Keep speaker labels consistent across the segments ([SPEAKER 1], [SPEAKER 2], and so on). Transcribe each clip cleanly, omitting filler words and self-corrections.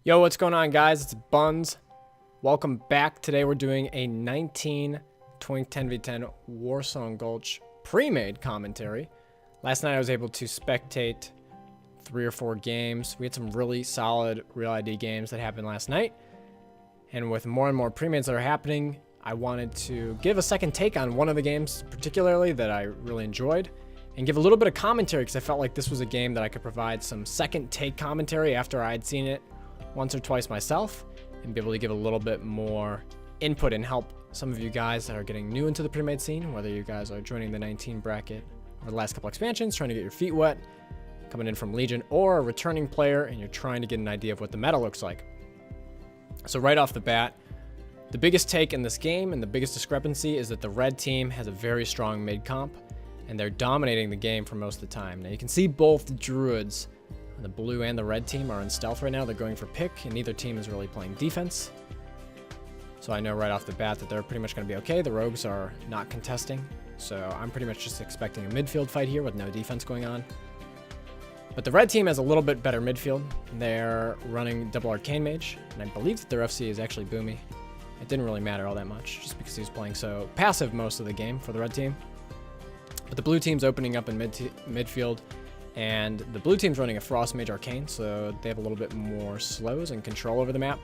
[SPEAKER 1] Yo, what's going on, guys? It's Buns. Welcome back. Today we're doing a 19 Twink 10v10 Warsong Gulch pre-made commentary. Last night I was able to spectate 3 or 4 games. We had some really solid Real ID games that happened last night. And with more and more pre-mades that are happening, I wanted to give a second take on one of the games particularly that I really enjoyed and give a little bit of commentary because I felt like this was a game that I could provide some second take commentary after I had seen it once or twice myself and be able to give a little bit more input and help some of you guys that are getting new into the pre-made scene, whether you guys are joining the 19 bracket over the last couple expansions, trying to get your feet wet, coming in from Legion, or a returning player and you're trying to get an idea of what the meta looks like. So right off the bat, the biggest take in this game and the biggest discrepancy is that the red team has a very strong mid comp and they're dominating the game for most of the time. Now you can see both druids, the blue and the red team, are in stealth right now. They're going for pick, and neither team is really playing defense. So I know right off the bat that they're pretty much going to be okay. The rogues are not contesting, so I'm pretty much just expecting a midfield fight here with no defense going on. But the red team has a little bit better midfield. They're running double arcane mage, and I believe that their FC is actually Boomy. It didn't really matter all that much, just because he was playing so passive most of the game for the red team. But the blue team's opening up in midfield. And the blue team's running a Frost Mage Arcane, so they have a little bit more slows and control over the map,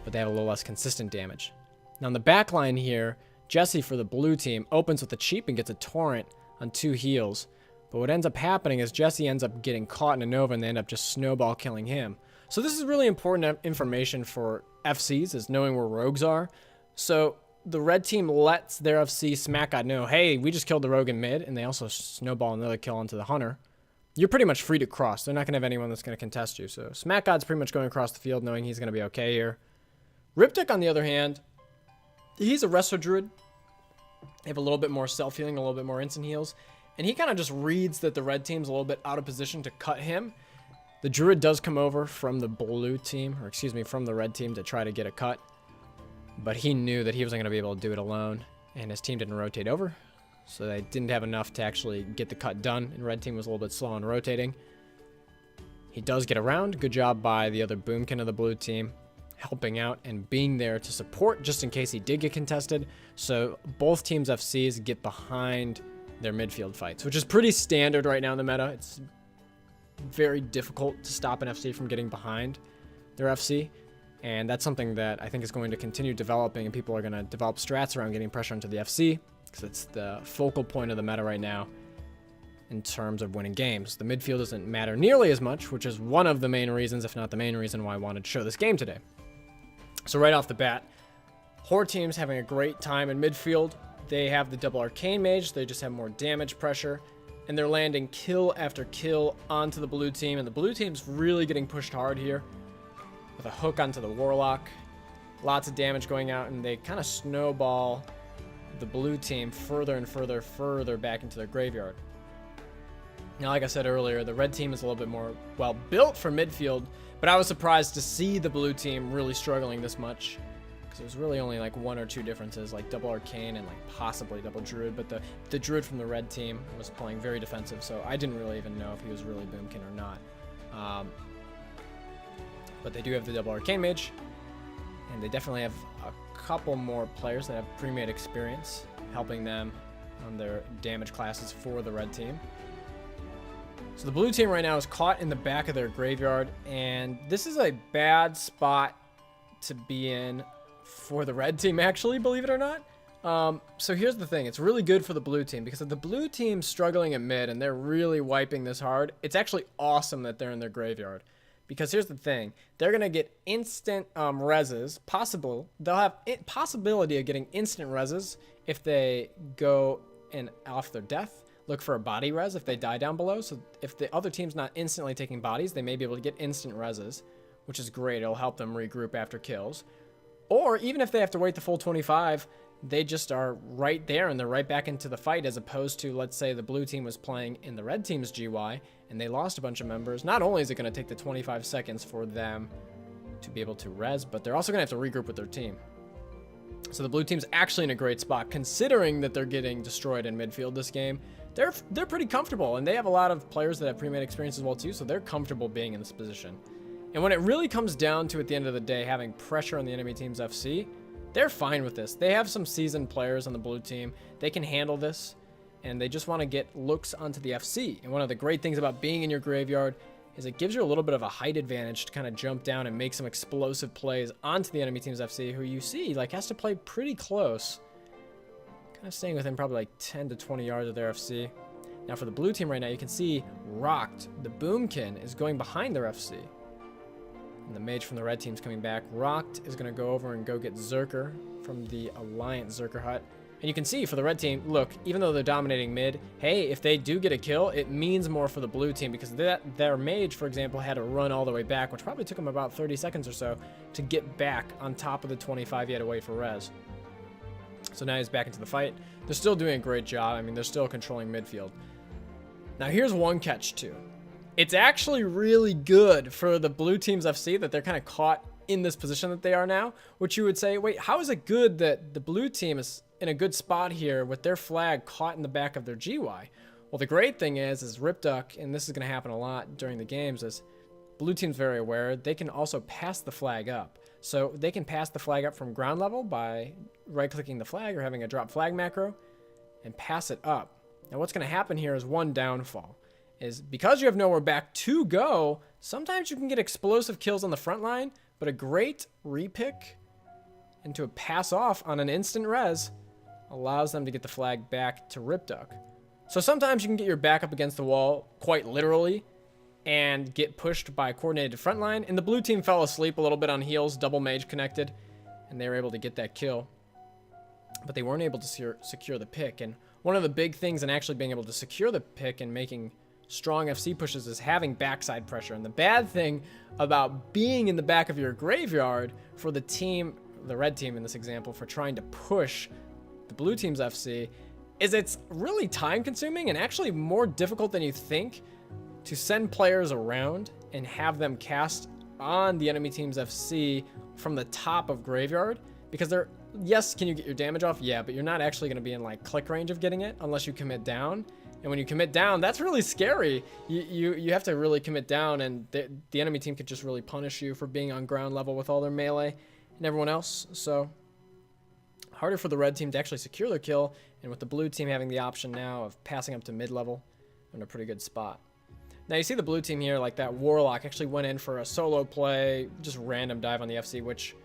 [SPEAKER 1] but they have a little less consistent damage. Now on the back line here, Jesse for the blue team opens with a cheap and gets a torrent on 2 heals. But what ends up happening is Jesse ends up getting caught in a Nova and they end up just snowball killing him. So this is really important information for FCs, is knowing where rogues are. So the red team lets their FC Smack God know, hey, we just killed the rogue in mid, and they also snowball another kill onto the hunter. You're pretty much free to cross. They're not going to have anyone that's going to contest you. So Smack God's pretty much going across the field knowing he's going to be okay here. Riptych, on the other hand, he's a Resto Druid. They have a little bit more self-healing, a little bit more instant heals. And he kind of just reads that the red team's a little bit out of position to cut him. The Druid does come over from the blue team, or excuse me, from the red team to try to get a cut. But he knew that he wasn't going to be able to do it alone. And his team didn't rotate over. So they didn't have enough to actually get the cut done, and red team was a little bit slow on rotating. He does get around. Good job by the other boomkin of the blue team, helping out and being there to support just in case he did get contested. So both teams' FCs get behind their midfield fights, which is pretty standard right now in the meta. It's very difficult to stop an FC from getting behind their FC. And that's something that I think is going to continue developing, and people are going to develop strats around getting pressure onto the FC. Because it's the focal point of the meta right now in terms of winning games. The midfield doesn't matter nearly as much, which is one of the main reasons, if not the main reason, why I wanted to show this game today. So right off the bat, Horde team's having a great time in midfield. They have the double arcane mage, they just have more damage pressure, and they're landing kill after kill onto the blue team, and the blue team's really getting pushed hard here with a hook onto the warlock. Lots of damage going out, and they kind of snowball the blue team further and further back into their graveyard. Now, like I said earlier, the red team is a little bit more well built for midfield, but I was surprised to see the blue team really struggling this much, because there's really only like 1 or 2 differences, like double arcane and like possibly double druid, but the druid from the red team was playing very defensive, so I didn't really even know if he was really boomkin or not. But they do have the double arcane mage, and they definitely have a couple more players that have pre-made experience helping them on their damage classes for the red team. So the blue team right now is caught in the back of their graveyard, and this is a bad spot to be in for the red team, actually, believe it or not. So here's the thing. It's really good for the blue team, because if the blue team's struggling at mid and they're really wiping this hard, it's actually awesome that they're in their graveyard. Because here's the thing, they're going to get instant reses, they'll have possibility of getting instant reses if they go in off their death, look for a body res if they die down below. So if the other team's not instantly taking bodies, they may be able to get instant reses, which is great. It'll help them regroup after kills. Or even if they have to wait the full 25, they just are right there and they're right back into the fight, as opposed to, let's say the blue team was playing in the red team's GY and they lost a bunch of members. Not only is it going to take the 25 seconds for them to be able to res, but they're also going to have to regroup with their team. So the blue team's actually in a great spot, considering that they're getting destroyed in midfield this game. They're pretty comfortable, and they have a lot of players that have pre-made experience as well too, so they're comfortable being in this position. And when it really comes down to, at the end of the day, having pressure on the enemy team's FC, they're fine with this. They have some seasoned players on the blue team. They can handle this, and they just want to get looks onto the FC. And one of the great things about being in your graveyard is it gives you a little bit of a height advantage to kind of jump down and make some explosive plays onto the enemy team's FC, who you see like has to play pretty close. Kind of staying within probably like 10 to 20 yards of their FC. Now for the blue team right now, you can see Rocked, the Boomkin, is going behind their FC. And the mage from the red team's coming back. Rocked is going to go over and go get Zerker from the Alliance Zerker hut. And you can see for the red team, look, even though they're dominating mid, hey, if they do get a kill, it means more for the blue team because their mage, for example, had to run all the way back, which probably took him about 30 seconds or so to get back on top of the 25 he had to wait for res. So now he's back into the fight. They're still doing a great job. I mean, they're still controlling midfield. Now here's one catch too. It's actually really good for the blue team's FC that they're kind of caught in this position that they are now, which you would say, wait, how is it good that the blue team is in a good spot here with their flag caught in the back of their GY? Well, the great thing is Ripduck, and this is going to happen a lot during the games, is blue team's very aware, they can also pass the flag up. So they can pass the flag up from ground level by right-clicking the flag or having a drop flag macro and pass it up. Now what's going to happen here is one downfall. Is because you have nowhere back to go, sometimes you can get explosive kills on the front line, but a great repick into a pass off on an instant res allows them to get the flag back to Ripduck. So sometimes you can get your back up against the wall, quite literally, and get pushed by a coordinated front line. And the blue team fell asleep a little bit on heals, double mage connected, and they were able to get that kill. But they weren't able to secure the pick. And one of the big things in actually being able to secure the pick and making strong FC pushes is having backside pressure. And the bad thing about being in the back of your graveyard for the team, the red team in this example, for trying to push the blue team's FC, is it's really time consuming and actually more difficult than you think to send players around and have them cast on the enemy team's FC from the top of graveyard, because they're, yes, can you get your damage off? Yeah, but you're not actually going to be in like click range of getting it unless you commit down. And when you commit down, that's really scary. You have to really commit down, and the enemy team could just really punish you for being on ground level with all their melee and everyone else. So harder for the red team to actually secure their kill, and with the blue team having the option now of passing up to mid-level, they're in a pretty good spot. Now you see the blue team here, like that Warlock actually went in for a solo play, just random dive on the FC, which,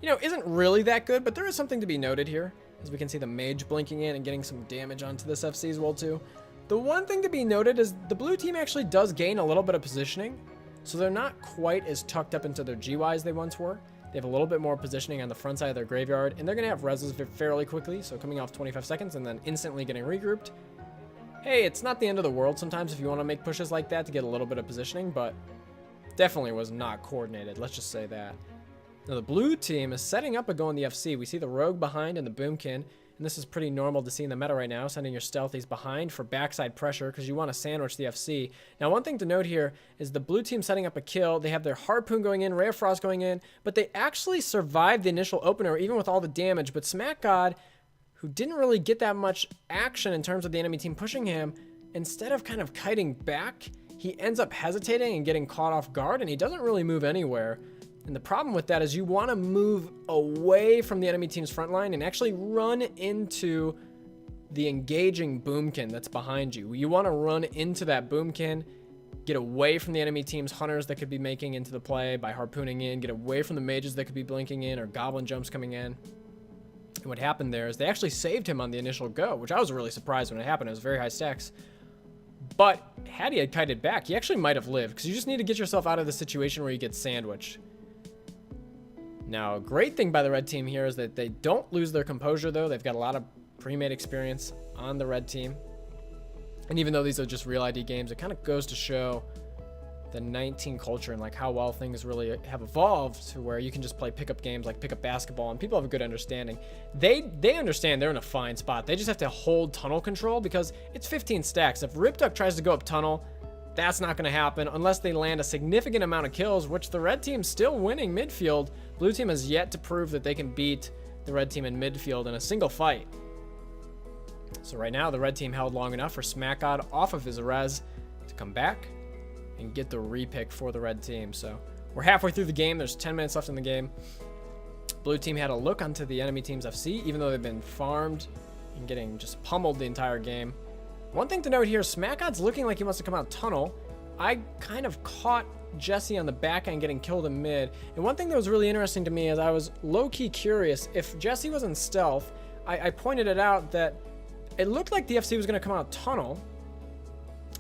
[SPEAKER 1] you know, isn't really that good, but there is something to be noted here, as we can see the mage blinking in and getting some damage onto this FC as well too. The one thing to be noted is the blue team actually does gain a little bit of positioning, so they're not quite as tucked up into their GY as they once were. They have a little bit more positioning on the front side of their graveyard, and they're going to have reses fairly quickly, so coming off 25 seconds and then instantly getting regrouped. Hey, it's not the end of the world sometimes if you want to make pushes like that to get a little bit of positioning, but definitely was not coordinated, let's just say that. Now the blue team is setting up a go in the FC. We see the Rogue behind and the Boomkin, and this is pretty normal to see in the meta right now, sending your stealthies behind for backside pressure because you want to sandwich the FC. Now one thing to note here is the blue team setting up a kill. They have their Harpoon going in, Ray of Frost going in, but they actually survived the initial opener even with all the damage. But Smack God, who didn't really get that much action in terms of the enemy team pushing him, instead of kind of kiting back, he ends up hesitating and getting caught off guard, and he doesn't really move anywhere. And the problem with that is you want to move away from the enemy team's front line and actually run into the engaging Boomkin that's behind you. You want to run into that Boomkin, get away from the enemy team's hunters that could be making into the play by harpooning in, get away from the mages that could be blinking in or goblin jumps coming in. And what happened there is they actually saved him on the initial go, which I was really surprised when it happened. It was very high stacks. But had he had kited back, he actually might have lived, because you just need to get yourself out of the situation where you get sandwiched. Now, a great thing by the red team here is that they don't lose their composure, though. They've got a lot of pre-made experience on the red team. And even though these are just real ID games, it kind of goes to show the 19 culture and like how well things really have evolved to where you can just play pickup games like pickup basketball, and people have a good understanding. They understand they're in a fine spot. They just have to hold tunnel control because it's 15 stacks. If Ripduck tries to go up tunnel, that's not going to happen unless they land a significant amount of kills, which the red team's still winning midfield. Blue team has yet to prove that they can beat the red team in midfield in a single fight. So right now, the red team held long enough for Smack God off of his res to come back and get the repick for the red team. So We're halfway through the game. There's 10 minutes left in the game. Blue team had a look onto the enemy team's FC, even though they've been farmed and getting just pummeled the entire game. One thing to note here, SmackOdds looking like he wants to come out tunnel. I kind of caught Jesse on the back end getting killed in mid. And one thing that was really interesting to me is I was low-key curious if Jesse was in stealth. I pointed it out that it looked like the FC was going to come out tunnel,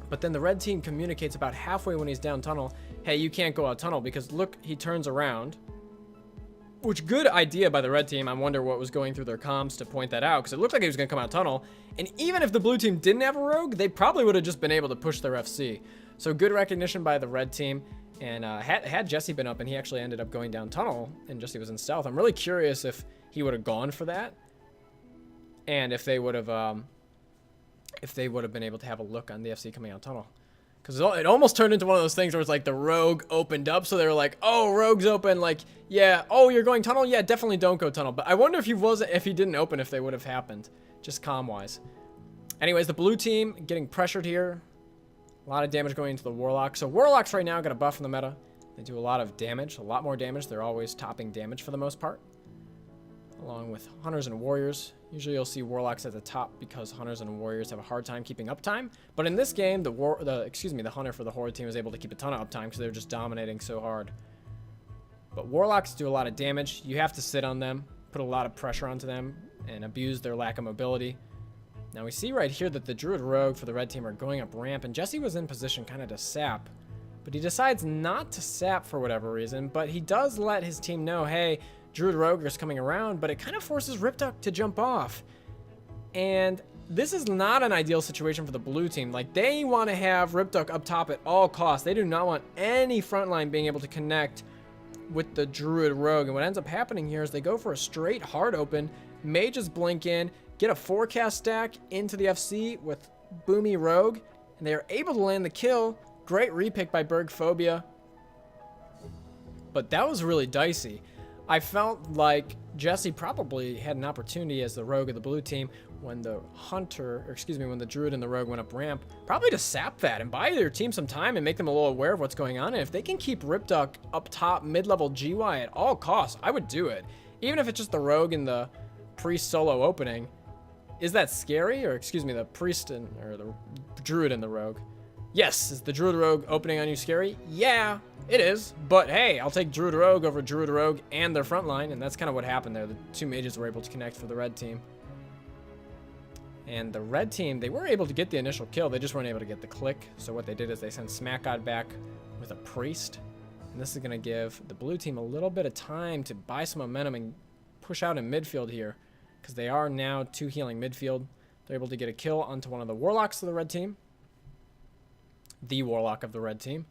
[SPEAKER 1] but then the red team communicates about halfway when he's down tunnel, hey, you can't go out tunnel because look, he turns around. Which, good idea by the red team. I wonder what was going through their comms to point that out, because it looked like he was going to come out tunnel. And even if the blue team didn't have a rogue, they probably would have just been able to push their FC. So good recognition by the red team. And had Jesse been up and he actually ended up going down tunnel and Jesse was in stealth, I'm really curious if he would have gone for that. And if they would have been able to have a look on the FC coming out tunnel. Because it almost turned into one of those things where it's like the rogue opened up, so they were like, oh, rogue's open, like, yeah, oh, you're going tunnel? Yeah, definitely don't go tunnel. But I wonder if he didn't open, if they would have happened, just comm-wise. Anyways, the blue team getting pressured here. A lot of damage going into the Warlock. So Warlocks right now got a buff in the meta. They do a lot of damage, a lot more damage. They're always topping damage for the most part, along with Hunters and Warriors. Usually you'll see Warlocks at the top because Hunters and Warriors have a hard time keeping uptime. But in this game, the Hunter for the Horde team was able to keep a ton of uptime because they were just dominating so hard. But Warlocks do a lot of damage. You have to sit on them, put a lot of pressure onto them, and abuse their lack of mobility. Now we see right here that the Druid Rogue for the red team are going up ramp, and Jesse was in position kind of to sap. But he decides not to sap for whatever reason, but he does let his team know, hey, Druid Rogue is coming around, but it kind of forces Ripduck to jump off. And this is not an ideal situation for the blue team. Like, they want to have Ripduck up top at all costs. They do not want any frontline being able to connect with the Druid Rogue. And what ends up happening here is they go for a straight hard open. Mages blink in, get a forecast stack into the FC with Boomy Rogue, and they are able to land the kill. Great repick by Bergphobia. But that was really dicey. I felt like Jesse probably had an opportunity as the rogue of the blue team when the when the druid and the rogue went up ramp, probably to sap that and buy their team some time and make them a little aware of what's going on. And if they can keep Ripduck up top mid-level GY at all costs, I would do it. Even if it's just the rogue and the priest solo opening. Is that scary? Or the priest or the druid and the rogue. Yes, is the Druid Rogue opening on you scary? Yeah, it is. But hey, I'll take Druid Rogue over Druid Rogue and their front line, and that's kind of what happened there. The two mages were able to connect for the red team. And the red team, they were able to get the initial kill. They just weren't able to get the click. So what they did is they sent SmackOd back with a priest. And this is going to give the blue team a little bit of time to buy some momentum and push out in midfield here, because they are now 2 healing midfield. They're able to get a kill onto one of the Warlocks of the red team. The Warlock of the red team,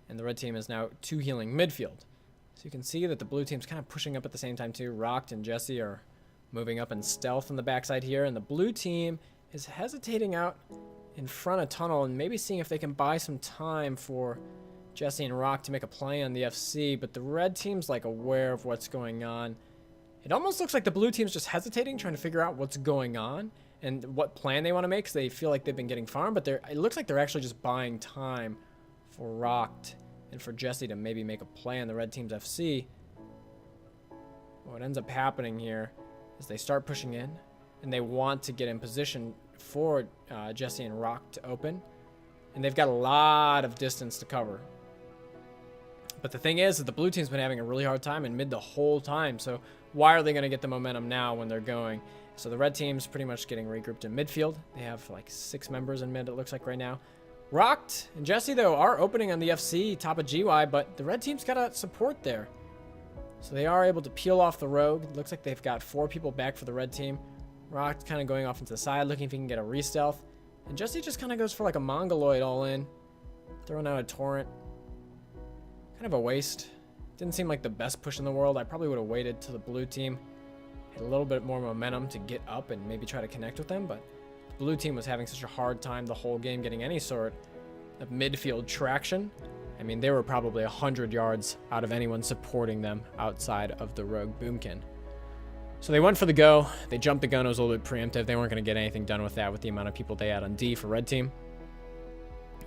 [SPEAKER 1] and the red team is now 2 healing midfield. So you can see that the blue team's kind of pushing up at the same time too. Rocked and Jesse are moving up in stealth on the backside here, and the blue team is hesitating out in front of tunnel and maybe seeing if they can buy some time for Jesse and Rock to make a play on the FC, but the red team's like aware of what's going on. It almost looks like the blue team's just hesitating, trying to figure out what's going on and what plan they want to make, because they feel like they've been getting farmed, but it looks like they're actually just buying time for Rocked and for Jesse to maybe make a play on the red team's FC. What ends up happening here is they start pushing in, and they want to get in position for Jesse and Rock to open, and they've got a lot of distance to cover. But the thing is that the blue team's been having a really hard time in mid the whole time, so why are they going to get the momentum now when they're going? So the red team's pretty much getting regrouped in midfield. They have like 6 members in mid, it looks like right now. Rocked and Jesse, though, are opening on the FC, top of GY, but the red team's got a support there. So they are able to peel off the rogue. It looks like they've got 4 people back for the red team. Rocked kind of going off into the side, looking if he can get a re-stealth. And Jesse just kind of goes for like a Mongoloid all in, throwing out a torrent. Kind of a waste. Didn't seem like the best push in the world. I probably would have waited till the blue team had a little bit more momentum to get up and maybe try to connect with them, but the blue team was having such a hard time the whole game getting any sort of midfield traction. I mean, they were probably 100 yards out of anyone supporting them outside of the rogue boomkin. So they went for the go. They jumped the gun. It was a little bit preemptive. They weren't going to get anything done with that with the amount of people they had on D for red team.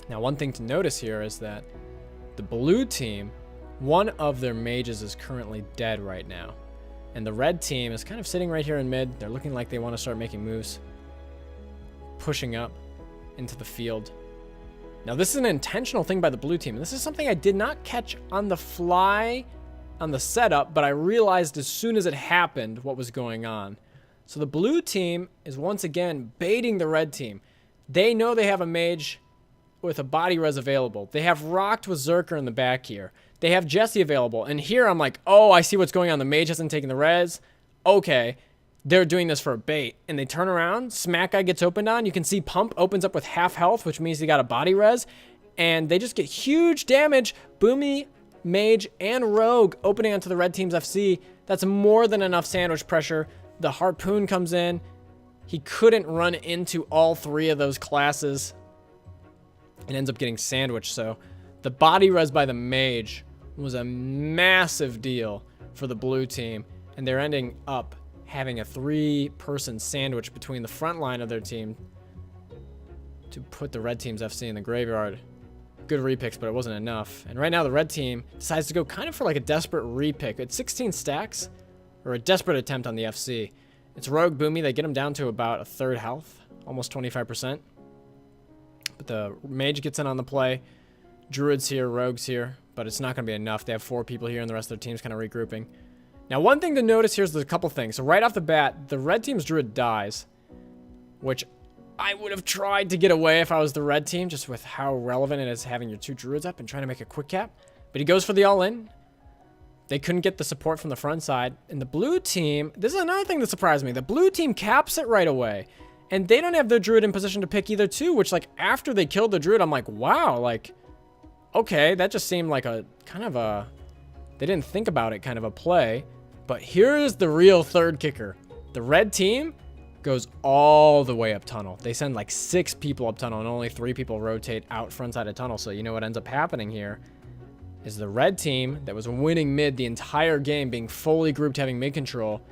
[SPEAKER 1] Now, one thing to notice here is that the blue team One of their mages is currently dead right now. And the red team is kind of sitting right here in mid. They're looking like they want to start making moves. Pushing up into the field. Now this is an intentional thing by the blue team. This is something I did not catch on the fly on the setup, but I realized as soon as it happened what was going on. So the blue team is once again baiting the red team. They know they have a mage with a body res available. They have rocked with Zerker in the back here. They have Jesse available. And here I'm like, oh, I see what's going on. The mage hasn't taken the res. Okay. They're doing this for a bait. And they turn around. Smack guy gets opened on. You can see Pump opens up with half health, which means he got a body res. And they just get huge damage. Boomy, Mage, and Rogue opening onto the red team's FC. That's more than enough sandwich pressure. The Harpoon comes in. He couldn't run into all three of those classes. And ends up getting sandwiched. So the body res by the Mage was a massive deal for the blue team. And they're ending up having a 3-person sandwich between the front line of their team to put the red team's FC in the graveyard. Good repicks, but it wasn't enough. And right now the red team decides to go kind of for like a desperate repick. It's 16 stacks, or a desperate attempt on the FC. It's Rogue, Boomy. They get him down to about a third health, almost 25%. But the Mage gets in on the play. Druid's here, Rogue's here, but it's not going to be enough. They have 4 people here, and the rest of their team's kind of regrouping. Now, one thing to notice here is there's a couple things. So right off the bat, the red team's Druid dies, which I would have tried to get away if I was the red team, just with how relevant it is having your 2 Druids up and trying to make a quick cap. But he goes for the all-in. They couldn't get the support from the front side. And the blue team, this is another thing that surprised me. The blue team caps it right away. And they don't have their Druid in position to pick either too, which, like, after they killed the Druid, I'm like, wow, like, okay, that just seemed like a kind of a, they didn't think about it kind of a play. But here is the real third kicker. The red team goes all the way up tunnel. They send like 6 people up tunnel and only 3 people rotate out front side of tunnel. So you know what ends up happening here is the red team that was winning mid the entire game, being fully grouped, having mid control,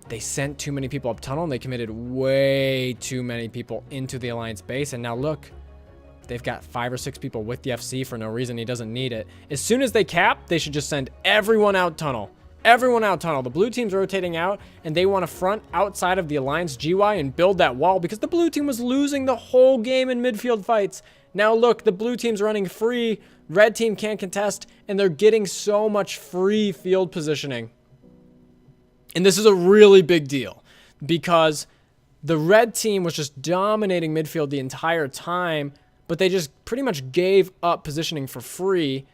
[SPEAKER 1] they sent too many people up tunnel and they committed way too many people into the Alliance base. And now look, they've got 5 or 6 people with the FC for no reason. He doesn't need it. As soon as they cap, they should just send everyone out tunnel. Everyone out tunnel. The blue team's rotating out, and they want to front outside of the Alliance GY and build that wall because the blue team was losing the whole game in midfield fights. Now look, the blue team's running free. Red team can't contest, and they're getting so much free field positioning. And this is a really big deal because the red team was just dominating midfield the entire time, but they just pretty much gave up positioning for free.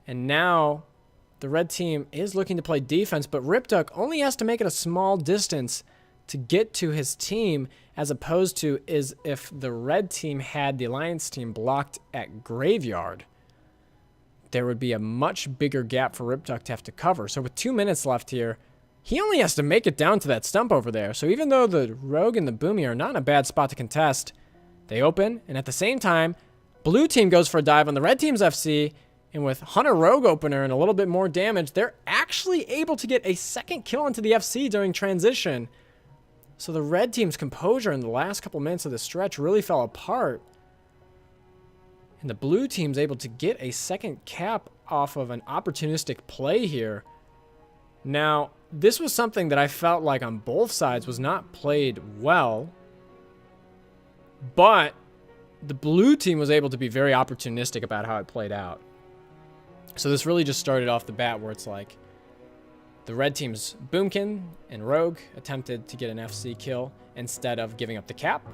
[SPEAKER 1] And now the red team is looking to play defense, but Ripduck only has to make it a small distance to get to his team, as opposed to is if the red team had the Alliance team blocked at Graveyard, there would be a much bigger gap for Ripduck to have to cover. So with 2 minutes left here, he only has to make it down to that stump over there. So even though the Rogue and the Boomy are not in a bad spot to contest, they open, and at the same time, blue team goes for a dive on the red team's FC, and with Hunter Rogue opener and a little bit more damage, they're actually able to get a second kill into the FC during transition. So the red team's composure in the last couple minutes of the stretch really fell apart. And the blue team's able to get a second cap off of an opportunistic play here. Now, this was something that I felt like on both sides was not played well, but the blue team was able to be very opportunistic about how it played out. So this really just started off the bat where it's like the red team's Boomkin and Rogue attempted to get an FC kill instead of giving up the cap.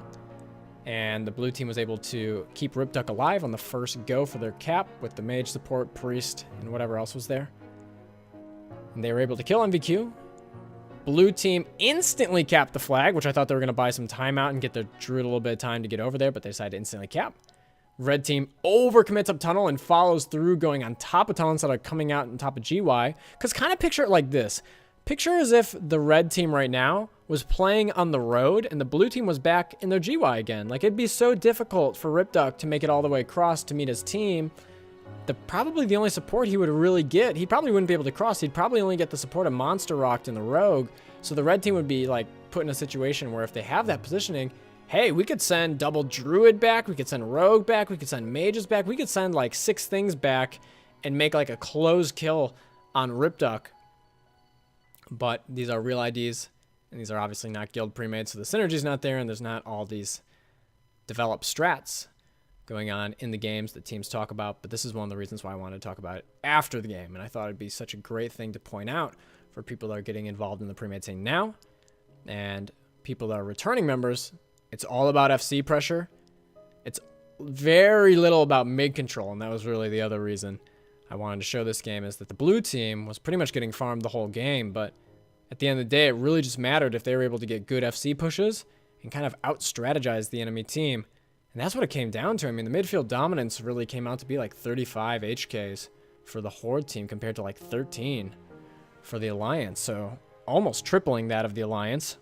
[SPEAKER 1] And the blue team was able to keep Ripduck alive on the first go for their cap with the mage support, priest, and whatever else was there. And they were able to kill MVQ. Blue team instantly capped the flag, which I thought they were going to buy some time out and get their Druid a little bit of time to get over there, but they decided to instantly cap. Red team overcommits up tunnel and follows through, going on top of tunnel instead of coming out on top of GY. Because kind of picture it like this. Picture as if the red team right now was playing on the road and the blue team was back in their GY again. Like, it'd be so difficult for Ripduck to make it all the way across to meet his team. Probably the only support he would really get, he probably wouldn't be able to cross. He'd probably only get the support of Monster Rocked and the Rogue. So the red team would be like put in a situation where if they have that positioning, hey, we could send double Druid back, we could send Rogue back, we could send Mages back, we could send like 6 things back, and make like a close kill on Ripduck. But these are real IDs, and these are obviously not guild pre-made, so the synergy's not there, and there's not all these developed strats going on in the games that teams talk about. But this is one of the reasons why I wanted to talk about it after the game, and I thought it'd be such a great thing to point out for people that are getting involved in the pre-made scene now, and people that are returning members. It's all about FC pressure. It's very little about mid control, and that was really the other reason I wanted to show this game, is that the blue team was pretty much getting farmed the whole game, but at the end of the day, it really just mattered if they were able to get good FC pushes and kind of out-strategize the enemy team. And that's what it came down to. I mean, the midfield dominance really came out to be like 35 HKs for the Horde team compared to like 13 for the Alliance, so almost tripling that of the Alliance.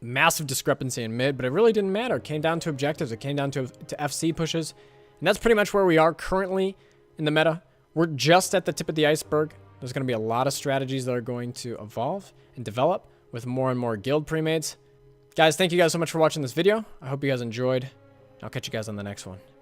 [SPEAKER 1] Massive discrepancy in mid, but it really didn't matter. It came down to objectives. It came down to FC pushes, and that's pretty much where we are currently in the meta. We're just at the tip of the iceberg. There's going to be a lot of strategies that are going to evolve and develop with more and more guild premades. Guys, thank you guys so much for watching this video. I hope you guys enjoyed. I'll catch you guys on the next one.